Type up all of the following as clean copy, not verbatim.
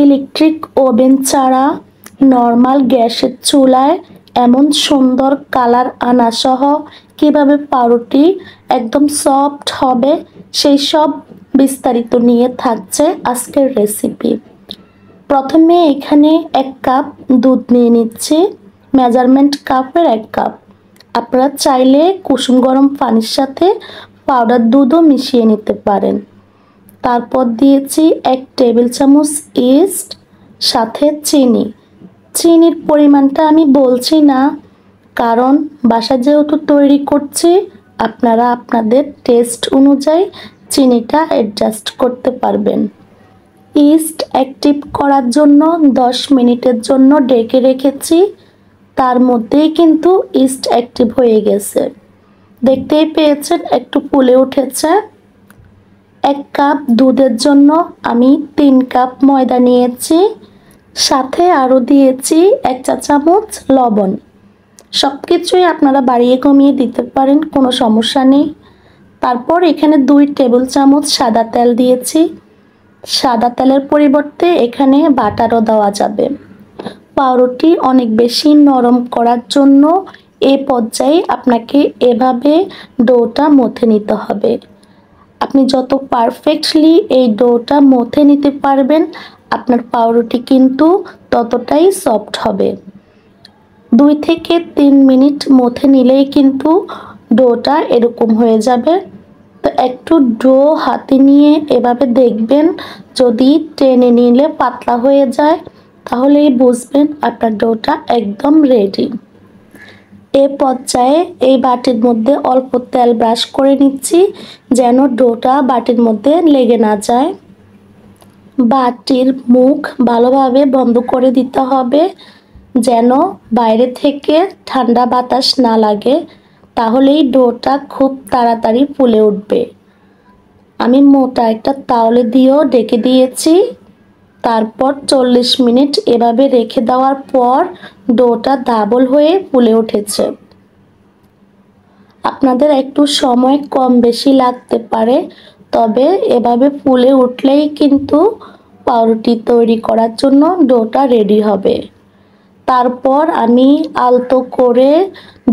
Electric oven ছাড়া normal গ্যাসের চুলায় এমন সুন্দর কালার আনা সহ কিভাবে পাউরুটি একদম সফট হবে সেই সব বিস্তারিত নিয়ে থাকছে আজকের রেসিপি। প্রথমে এখানে 1 কাপ দুধ নিয়ে নিচ্ছি, মেজারমেন্ট কাপের 1 কাপ। আপনারা চাইলে কুসুম গরম পানির সাথে পাউডার দুধও মিশিয়ে নিতে পারেন। তারপর দিয়েছি 1 টেবিল চামচ ইস্ট, সাথে চিনি। চিনির পরিমাণটা আমি বলছি না, কারণ বাসা যেহেতু তৈরি করছি আপনারা আপনাদের টেস্ট অনুযায়ী চিনিটা অ্যাডজাস্ট করতে পারবেন। ইস্ট অ্যাক্টিভ করার জন্য 10 মিনিটের জন্য ঢেকে রেখেছি, তার মধ্যেই কিন্তু ইস্ট অ্যাক্টিভ হয়ে গেছে। দেখতেই পেয়েছেন একটু ফুলে উঠেছে। 1 কাপ দুধের জন্য আমি 3 কাপ ময়দা নিয়েছি, সাথে আরও দিয়েছি 1 চা চামচ লবণ। সব কিছুই আপনারা বাড়িয়ে কমিয়ে দিতে পারেন, কোনো সমস্যা নেই। তারপর এখানে 2 টেবিল চামচ সাদা তেল দিয়েছি। সাদা তেলের পরিবর্তে এখানে বাটারও দেওয়া যাবে। পাউরুটি অনেক বেশি নরম করার জন্য এই পর্যায়ে আপনাকে এভাবে ডোটা মথে নিতে হবে। আপনি যত পারফেক্টলি এই ডোটা মথে নিতে পারবেন আপনার পাউরুটি কিন্তু ততটাই সফট হবে। 2 থেকে 3 মিনিট মথে নিলেই কিন্তু ডোটা এরকম হয়ে যাবে। তো একটু ডো হাতে নিয়ে এভাবে দেখবেন, যদি টেনে নিলে পাতলা হয়ে যায় তাহলেই বুঝবেন আপনার ডোটা একদম রেডি। এ পর্যায়ে এই বাটির মধ্যে অল্প তেল ব্রাশ করে নিচ্ছি যেন ডোটা বাটির মধ্যে লেগে না যায়। বাটির মুখ ভালোভাবে বন্ধ করে দিতে হবে যেন বাইরে থেকে ঠান্ডা বাতাস না লাগে, তাহলেই ডোটা খুব তাড়াতাড়ি ফুলে উঠবে। আমি মোটা একটা তাওলে দিয়েও ঢেকে দিয়েছি। তারপর 40 মিনিট এভাবে রেখে দেওয়ার পর ডোটা ডাবল হয়ে ফুলে উঠেছে। আপনাদের একটু সময় কম বেশি লাগতে পারে, তবে এভাবে ফুলে উঠলেই কিন্তু পাউরুটি তৈরি করার জন্য ডোটা রেডি হবে। তারপর আমি আলতো করে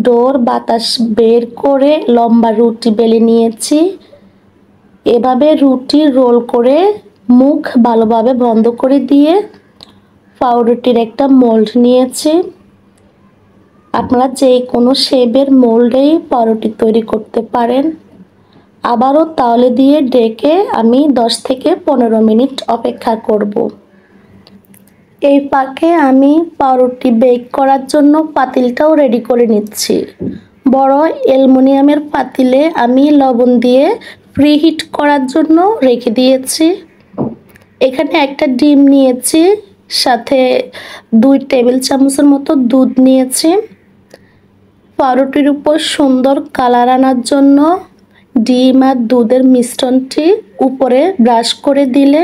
ডোর বাতাস বের করে লম্বা রুটি বেলে নিয়েছি। এভাবে রুটি রোল করে মুখ ভালোভাবে বন্ধ করে দিয়ে পাউরুটির একটা মোল্ড নিয়েছি। আপনারা যে কোনো শেপের মোল্ডেই পাউরুটি তৈরি করতে পারেন। আবারও তাওলে দিয়ে ঢেকে আমি 10 থেকে 15 মিনিট অপেক্ষা করব। এই ফাঁকে আমি পাউরুটি বেক করার জন্য পাতিলটাও রেডি করে নিচ্ছি। বড় অ্যালুমিনিয়ামের পাতিলে আমি লবণ দিয়ে প্রিহিট করার জন্য রেখে দিয়েছি। এখানে একটা ডিম নিয়েছি, সাথে 2 টেবিল চামচের মতো দুধ নিয়েছি। পাউরুটির উপর সুন্দর কালার আনার জন্য ডিম আর দুধের মিশ্রণটি উপরে ব্রাশ করে দিলে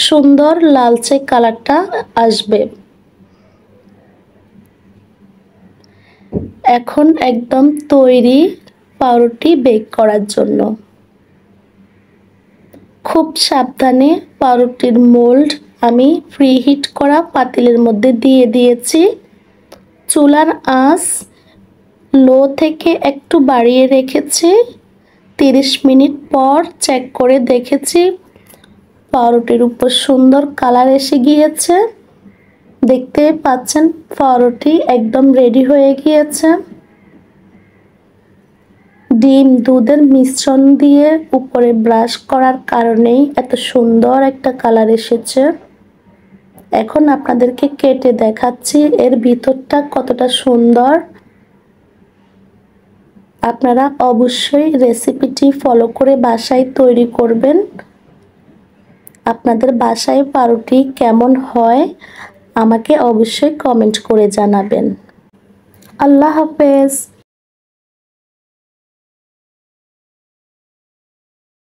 সুন্দর লালচে কালারটা আসবে। এখন একদম তৈরি পাউরুটি বেক করার জন্য। খুব সাবধানে পাউরুটির মোল্ড আমি প্রিহিট করা পাতিলের মধ্যে দিয়ে দিয়েছি। চুলার আঁচ লো থেকে একটু বাড়িয়ে রেখেছি। 30 মিনিট পর চেক করে দেখেছি পাউরুটির উপর সুন্দর কালার এসে গিয়েছে। দেখতে পাচ্ছেন পাউরুটি একদম রেডি হয়ে গিয়েছে। ডিম দুধের মিশ্রণ দিয়ে উপরে ব্রাশ করার কারণেই এত সুন্দর একটা কালার এসেছে। এখন আপনাদেরকে কেটে দেখাচ্ছি এর ভিতরটা কতটা সুন্দর। আপনারা অবশ্যই রেসিপিটি ফলো করে বাসায় তৈরি করবেন। আপনাদের বাসায় পাউরুটি কেমন হয় আমাকে অবশ্যই কমেন্ট করে জানাবেন। আল্লাহ হাফেজ।